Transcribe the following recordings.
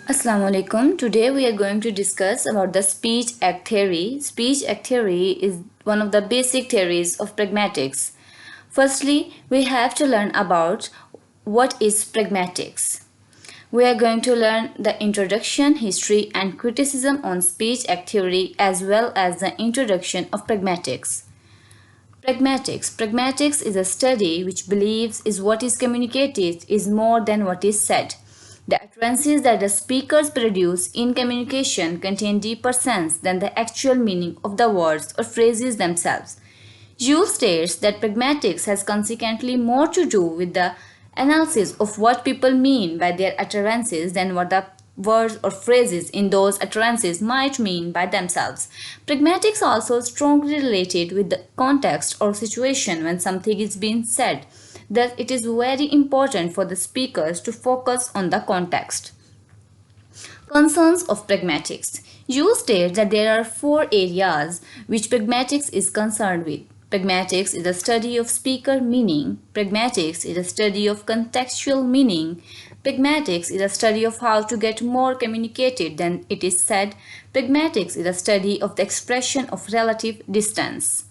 Assalamu alaikum. Today we are going to discuss about the speech act theory. Speech act theory is one of the basic theories of pragmatics. Firstly, we have to learn about what is pragmatics. We are going to learn the introduction, history and criticism on speech act theory as well as the introduction of pragmatics. Pragmatics is a study which believes is what is communicated is more than what is said. The utterances that the speakers produce in communication contain deeper sense than the actual meaning of the words or phrases themselves. Jules states that pragmatics has consequently more to do with the analysis of what people mean by their utterances than what the words or phrases in those utterances might mean by themselves. Pragmatics also strongly related with the context or situation when something is being said. Thus, it is very important for the speakers to focus on the context. Concerns of pragmatics. You state that there are four areas which pragmatics is concerned with. Pragmatics is a study of speaker meaning. Pragmatics is a study of contextual meaning. Pragmatics is a study of how to get more communicated than it is said. Pragmatics is a study of the expression of relative distance.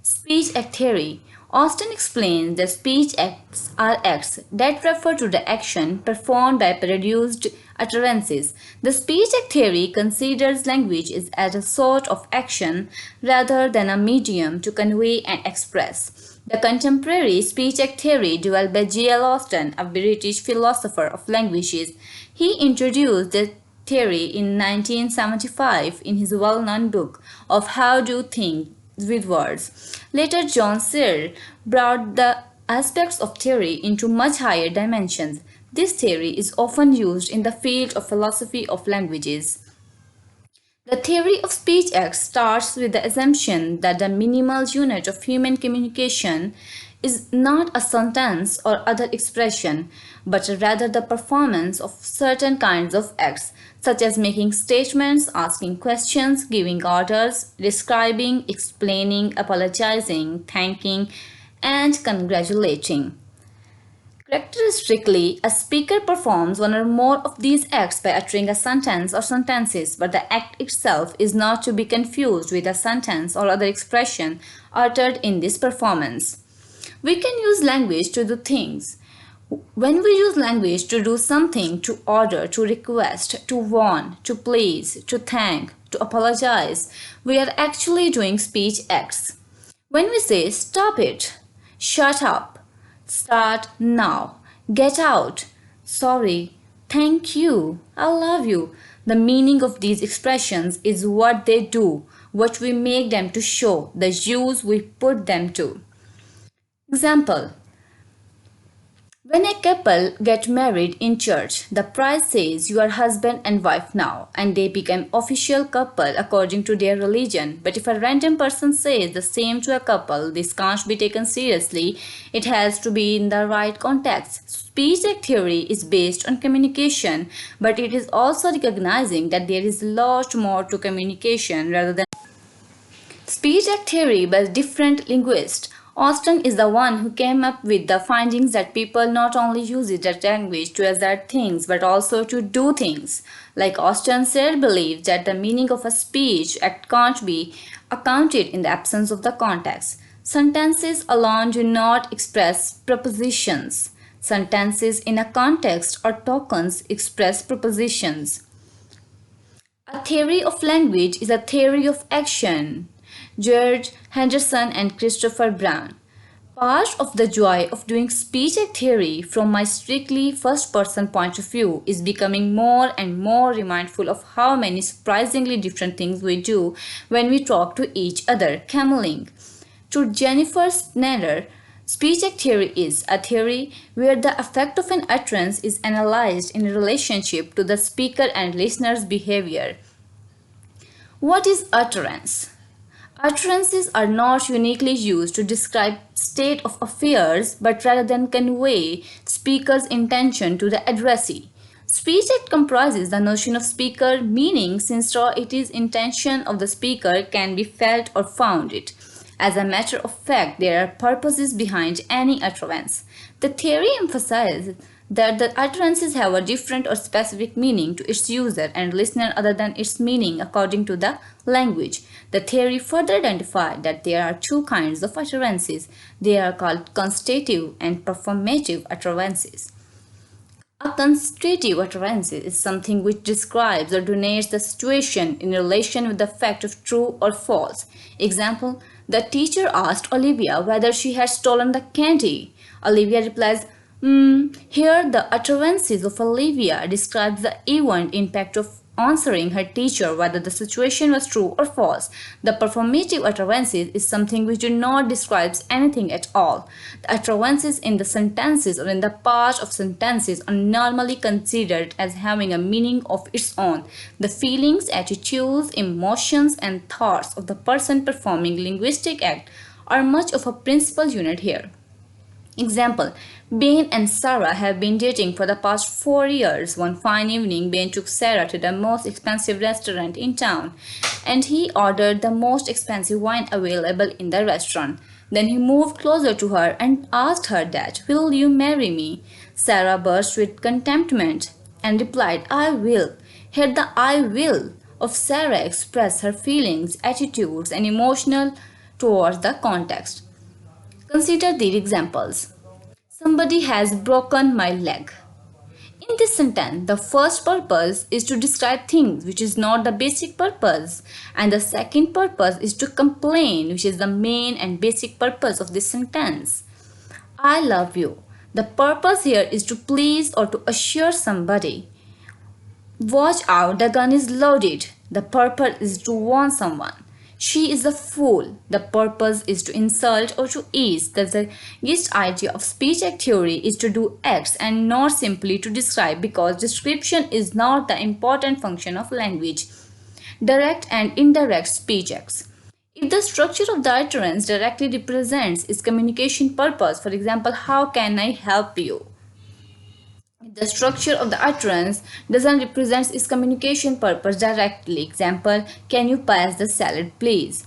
Speech act theory. Austin explains that speech acts are acts that refer to the action performed by produced utterances. The speech act theory considers language as a sort of action rather than a medium to convey and express. The contemporary speech act theory developed by J.L. Austin, a British philosopher of languages. He introduced the theory in 1975 in his well-known book of How Do Things with Words. Later, John Searle brought the aspects of theory into much higher dimensions. This theory is often used in the field of philosophy of languages. The theory of speech acts starts with the assumption that the minimal unit of human communication is not a sentence or other expression, but rather the performance of certain kinds of acts, such as making statements, asking questions, giving orders, describing, explaining, apologizing, thanking, and congratulating. Characteristically, a speaker performs one or more of these acts by uttering a sentence or sentences, but the act itself is not to be confused with a sentence or other expression uttered in this performance. We can use language to do things. When we use language to do something, to order, to request, to warn, to please, to thank, to apologize, we are actually doing speech acts. When we say stop it, shut up, start now, get out, sorry, thank you, I love you, the meaning of these expressions is what they do, what we make them to show, the use we put them to. Example: when a couple get married in church, the priest says you are husband and wife now, and they become official couple according to their religion. But if a random person says the same to a couple, this can't be taken seriously. It has to be in the right context. Speech act theory is based on communication, but it is also recognizing that there is a lot more to communication rather than speech act theory by different linguists. Austin is the one who came up with the findings that people not only use it as language to assert things but also to do things. Like Austin said, believes that the meaning of a speech act can't be accounted in the absence of the context. Sentences alone do not express propositions. Sentences in a context or tokens express propositions. A theory of language is a theory of action. George Henderson and Christopher Brown. Part of the joy of doing speech act theory from my strictly first person point of view is becoming more and more mindful of how many surprisingly different things we do when we talk to each other. Cameling. To Jennifer Snyder, speech act theory is a theory where the effect of an utterance is analyzed in relationship to the speaker and listener's behavior. What is utterance? Utterances are not uniquely used to describe state of affairs but rather than convey speaker's intention to the addressee. Speech act comprises the notion of speaker meaning since it is intention of the speaker can be felt or founded. As a matter of fact, there are purposes behind any utterance. The theory emphasizes that the utterances have a different or specific meaning to its user and listener other than its meaning according to the language. The theory further identified that there are two kinds of utterances. They are called constitutive and performative utterances. A constitutive utterance is something which describes or denotes the situation in relation with the fact of true or false. Example, the teacher asked Olivia whether she had stolen the candy. Olivia replies, Here the utterances of Olivia describes the event impact of answering her teacher whether the situation was true or false. The performative utterances is something which do not describe anything at all. The utterances in the sentences or in the part of sentences are normally considered as having a meaning of its own. The feelings, attitudes, emotions, and thoughts of the person performing linguistic act are much of a principal unit here. Example, Ben and Sarah have been dating for the past 4 years. One fine evening, Ben took Sarah to the most expensive restaurant in town and he ordered the most expensive wine available in the restaurant. Then he moved closer to her and asked her that, Will you marry me? Sarah burst with contentment and replied, I will. Here the I will of Sarah expressed her feelings, attitudes, and emotional towards the context. Consider these examples. Somebody has broken my leg. In this sentence, the first purpose is to describe things, which is not the basic purpose, and the second purpose is to complain, which is the main and basic purpose of this sentence. I love you. The purpose here is to please or to assure somebody. Watch out, the gun is loaded. The purpose is to warn someone. She is a fool. The purpose is to insult or to ease. The gist idea of speech act theory is to do acts and not simply to describe, because description is not the important function of language. Direct and indirect speech acts. If the structure of the utterance directly represents its communication purpose, for example, how can I help you? The structure of the utterance doesn't represent its communication purpose directly. Example, can you pass the salad please?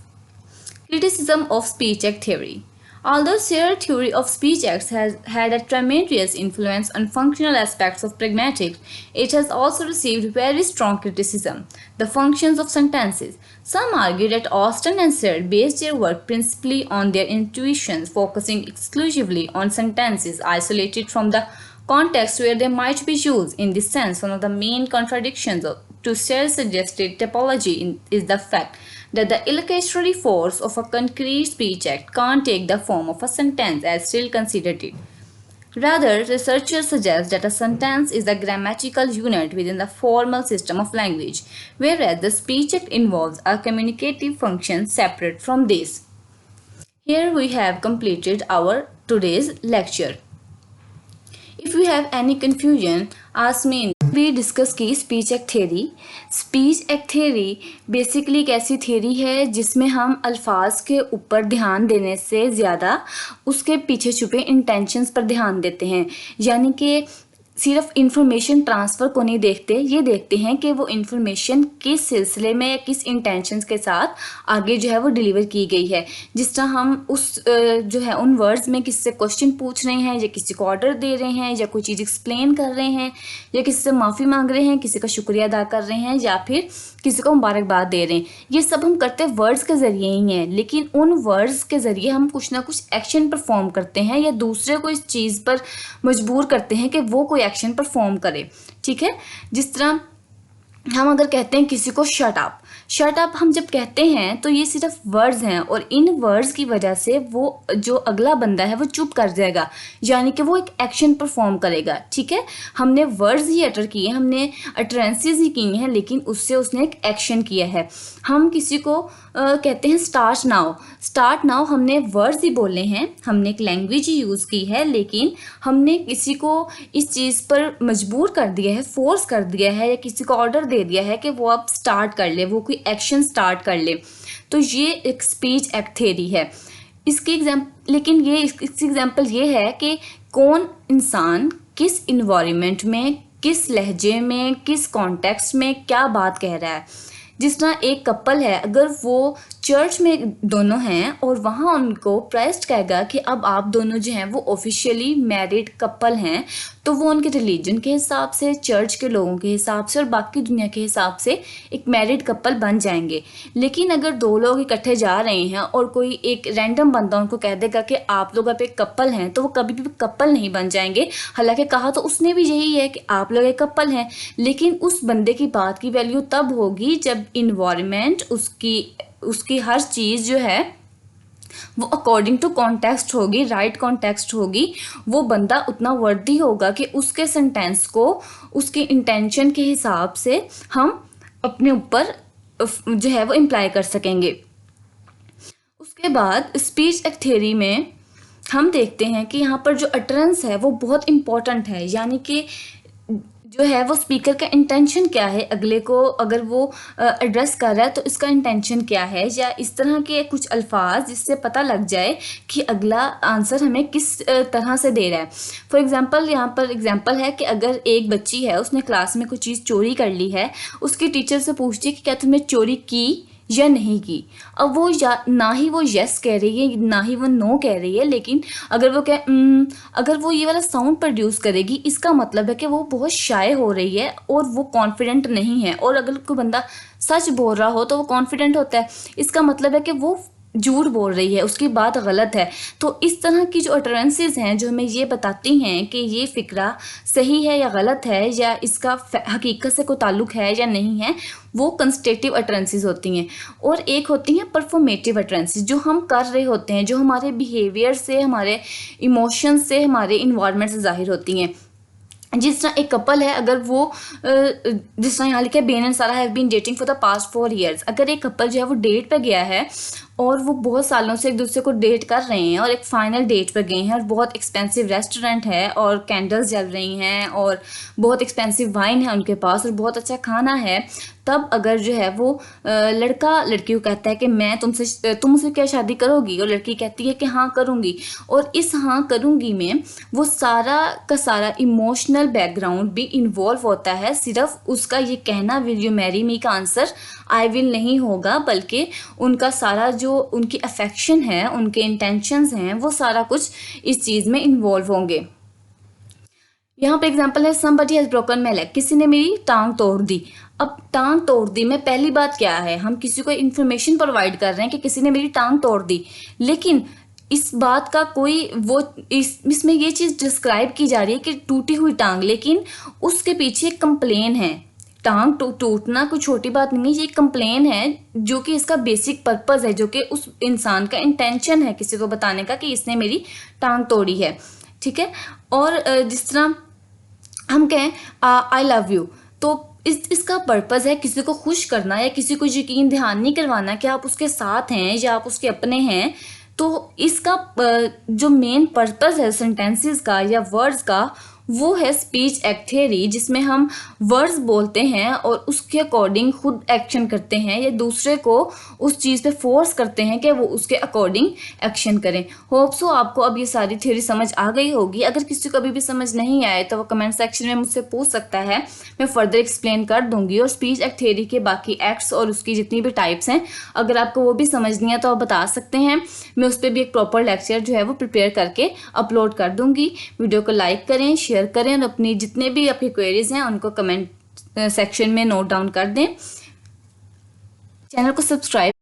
Criticism of speech act theory. Although Searle theory of speech acts has had a tremendous influence on functional aspects of pragmatics, it has also received very strong criticism. The functions of sentences. Some argue that Austin and Searle based their work principally on their intuitions, focusing exclusively on sentences isolated from the context where they might be used. In this sense, one of the main contradictions to Searle's suggested typology is the fact that the illustratory force of a concrete speech act can't take the form of a sentence as Searle considered it. Rather, researchers suggest that a sentence is a grammatical unit within the formal system of language, whereas the speech act involves a communicative function separate from this. Here we have completed our today's lecture. If you have any confusion, ask me. We discuss की speech act theory. Speech act theory basically एक ऐसी theory है जिसमें हम अल्फाज के ऊपर ध्यान देने से ज़्यादा उसके पीछे छुपे इंटेंशंस पर ध्यान देते हैं. यानी कि सिर्फ इंफॉर्मेशन ट्रांसफ़र को नहीं देखते, ये देखते हैं कि वो इंफॉर्मेशन किस सिलसिले में किस इंटेंशंस के साथ आगे जो है वो डिलीवर की गई है. जिस तरह हम उस जो है उन वर्ड्स में किसी से क्वेश्चन पूछ रहे हैं या किसी को ऑर्डर दे रहे हैं या कोई चीज़ एक्सप्लेन कर रहे हैं या किसी से माफ़ी मांग रहे हैं, किसी का शुक्रिया अदा कर रहे हैं या फिर किसी को मुबारकबाद दे रहे हैं, ये सब हम करते वर्ड्स के ज़रिए ही हैं. लेकिन उन वर्ड्स के ज़रिए हम कुछ ना कुछ एक्शन परफॉर्म करते हैं या दूसरे को इस चीज़ पर मजबूर करते हैं कि वो कोई एक्शन परफॉर्म करे. ठीक है, जिस तरह हम अगर कहते हैं किसी को शट अप हम जब कहते हैं तो ये सिर्फ वर्ड्स हैं और इन वर्ड्स की वजह से वो जो अगला बंदा है वो चुप कर जाएगा, यानी कि वो एक एक्शन परफॉर्म करेगा. ठीक है, हमने वर्ड्स ही अटर किए, हमने अटरेंसेस ही की हैं, लेकिन उससे उसने एक एक्शन किया है. हम किसी को कहते हैं स्टार्ट नाउ हमने वर्ड्स ही बोले हैं, हमने एक लैंग्वेज ही यूज़ की है, लेकिन हमने किसी को इस चीज़ पर मजबूर कर दिया है, फोर्स कर दिया है या किसी को ऑर्डर दे दिया है कि वो अब स्टार्ट कर ले, वो कोई एक्शन स्टार्ट कर ले. तो ये एक स्पीच एक्ट थ्योरी है. इसकी एग्जाम्पल ये है कि कौन इंसान किस इन्वायरमेंट में, किस लहजे में, किस कॉन्टेक्स्ट में क्या बात कह रहा है. जिस तरह एक कपल है, अगर वो चर्च में दोनों हैं और वहाँ उनको प्राइस्ट कहेगा कि अब आप दोनों जो हैं वो ऑफिशियली मैरिड कपल हैं, तो वो उनके रिलीजन के हिसाब से, चर्च के लोगों के हिसाब से और बाकी दुनिया के हिसाब से एक मैरिड कपल बन जाएंगे। लेकिन अगर दो लोग इकट्ठे जा रहे हैं और कोई एक रैंडम बंदा उनको कह देगा कि आप लोग अब एक कपल हैं, तो वो कभी भी कपल नहीं बन जाएंगे। हालांकि कहा तो उसने भी यही है कि आप लोग एक कपल हैं, लेकिन उस बंदे की बात की वैल्यू तब होगी जब इन्वायरमेंट, उसकी हर चीज़ जो है वो अकॉर्डिंग टू कॉन्टेक्स्ट होगी, राइट कॉन्टेक्स्ट होगी। वो बंदा उतना वर्दी होगा कि उसके सेंटेंस को उसके इंटेंशन के हिसाब से हम अपने ऊपर जो है वो इम्प्लाई कर सकेंगे। उसके बाद स्पीच एक्ट थ्योरी में हम देखते हैं कि यहाँ पर जो अटरेंस है वो बहुत इम्पॉर्टेंट है, यानी कि जो है वो स्पीकर का इंटेंशन क्या है, अगले को अगर वो एड्रेस कर रहा है तो इसका इंटेंशन क्या है, या इस तरह के कुछ अल्फाज जिससे पता लग जाए कि अगला आंसर हमें किस तरह से दे रहा है। फॉर एग्जांपल यहाँ पर एग्जांपल है कि अगर एक बच्ची है, उसने क्लास में कोई चीज़ चोरी कर ली है, उसकी टीचर से पूछती है कि क्या तुमने चोरी की या नहीं की। अब वो ना ही वो यस कह रही है ना ही वो नो कह रही है, लेकिन अगर वो अगर वो ये वाला साउंड प्रोड्यूस करेगी, इसका मतलब है कि वो बहुत शाय हो रही है और वो कॉन्फिडेंट नहीं है। और अगर कोई बंदा सच बोल रहा हो तो वो कॉन्फिडेंट होता है, इसका मतलब है कि वो झूठ बोल रही है, उसकी बात गलत है। तो इस तरह की जो अटरेंसेस हैं जो हमें ये बताती हैं कि ये फ़िक्रा सही है या गलत है, या इसका हकीकत से कोई ताल्लुक है या नहीं है, वो कंस्टेटिव अटरेंसेस होती हैं। और एक होती हैं परफॉर्मेटिव अटरेंसेस, जो हम कर रहे होते हैं, जो हमारे बिहेवियर से, हमारे इमोशंस से, हमारे इन्वायरमेंट से ज़ाहिर होती हैं। जिस तरह एक कपल है, अगर वो जिस तरह यहाँ लिखा है Ben and Sarah have been dating for the past 4 years, अगर एक कपल जो है वो डेट पे गया है और वो बहुत सालों से एक दूसरे को डेट कर रहे हैं और एक फाइनल डेट पर गए हैं और बहुत एक्सपेंसिव रेस्टोरेंट है और कैंडल्स जल रही हैं और बहुत एक्सपेंसिव वाइन है उनके पास और बहुत अच्छा खाना है, तब अगर जो है वो लड़का लड़की को कहता है कि मैं तुमसे क्या शादी करोगी, और लड़की कहती है कि हाँ करूँगी, और इस हाँ करूँगी में वो सारा का सारा इमोशनल बैकग्राउंड भी इन्वॉल्व होता है। सिर्फ उसका ये कहना विल यू मैरी मी का आंसर आई विल नहीं होगा, बल्कि उनका सारा जो उनकी अफेक्शन है, उनके इंटेंशंस हैं, वो सारा कुछ इस चीज़ में इन्वॉल्व होंगे। यहाँ पे एग्जाम्पल है somebody has broken my leg, किसी ने मेरी टांग तोड़ दी। अब टांग तोड़ दी में पहली बात क्या है, हम किसी को इन्फॉर्मेशन प्रोवाइड कर रहे हैं कि किसी ने मेरी टांग तोड़ दी, लेकिन इस बात का कोई वो इसमें ये चीज़ डिस्क्राइब की जा रही है कि टूटी हुई टांग, लेकिन उसके पीछे एक कंप्लेन है। टांग टूटना कोई छोटी बात नहीं है, ये कंप्लेन है जो कि इसका बेसिक पर्पस है, जो कि उस इंसान का इंटेंशन है किसी को बताने का कि इसने मेरी टांग तोड़ी है। ठीक है। और जिस तरह हम कहें आई लव यू, तो इसका पर्पस है किसी को खुश करना या किसी को यकीन ध्यान नहीं करवाना कि आप उसके साथ हैं या आप उसके अपने हैं। तो इसका जो मेन पर्पस है सेंटेंसेस का या वर्ड्स का, वो है स्पीच एक्ट थ्योरी, जिसमें हम वर्ड्स बोलते हैं और उसके अकॉर्डिंग खुद एक्शन करते हैं या दूसरे को उस चीज़ पे फोर्स करते हैं कि वो उसके अकॉर्डिंग एक्शन करें। होप सो आपको अब ये सारी थ्योरी समझ आ गई होगी। अगर किसी को अभी भी समझ नहीं आए तो वो कमेंट सेक्शन में मुझसे पूछ सकता है, मैं फर्दर एक्सप्लेन कर दूंगी। और स्पीच एक्ट थ्योरी के बाकी एक्ट्स और उसकी जितनी भी टाइप्स हैं, अगर आपको वो भी समझनी है तो आप बता सकते हैं, मैं उस पर भी एक प्रॉपर लेक्चर जो है वो प्रिपेयर करके अपलोड कर दूंगी। वीडियो को लाइक करें, शेयर करें और अपनी जितने भी आपकी क्वेरीज हैं उनको कमेंट सेक्शन में नोट डाउन कर दें। चैनल को सब्सक्राइब